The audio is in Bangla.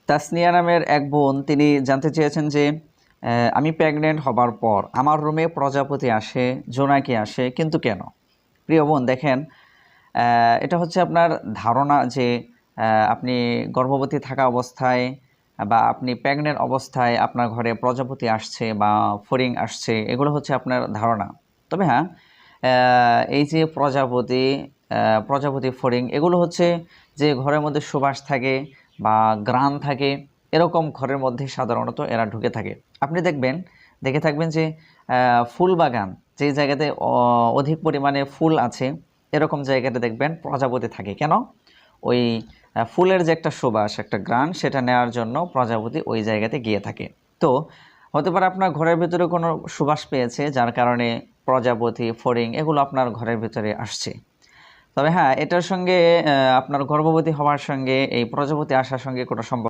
তাসনিয়া নামের এক বোন তিনি জানতে চেয়েছেন যে আমি প্রেগনেন্ট হবার পর আমার রুমে প্রজাপতি আসে, জোনাকি আসে, কিন্তু কেন? প্রিয় বোন দেখেন, এটা হচ্ছে আপনার ধারণা যে আপনি গর্ভবতী থাকা অবস্থায় বা আপনি প্রেগনেন্ট অবস্থায় আপনার ঘরে প্রজাপতি আসছে বা ফড়িং আসছে, এগুলো হচ্ছে আপনার ধারণা। তবে হ্যাঁ, এই যে প্রজাপতি ফড়িং এগুলো হচ্ছে যে ঘরের মধ্যে সুবাস থাকে বা ঘ্রাণ থাকে, এরকম ঘরের মধ্যে সাধারণত এরা ঢুকে থাকে। আপনি দেখে থাকবেন যে ফুল বাগান, যে জায়গাতে অধিক পরিমাণে ফুল আছে, এরকম জায়গাতে দেখবেন প্রজাপতি থাকে। কেন? ওই ফুলের যে একটা সুবাস, একটা ঘ্রাণ, সেটা নেওয়ার জন্য প্রজাপতি ওই জায়গাতে গিয়ে থাকে। তো হতে পারে আপনার ঘরের ভিতরে কোনো সুবাস পেয়েছে, যার কারণে প্রজাপতি, ফড়িং এগুলো আপনার ঘরের ভিতরে আসছে। তবে হ্যাঁ, এটার সঙ্গে আপনার গর্ভবতী হওয়ার সঙ্গে এই প্রজাপতি আসার সঙ্গে কোনো সম্পর্ক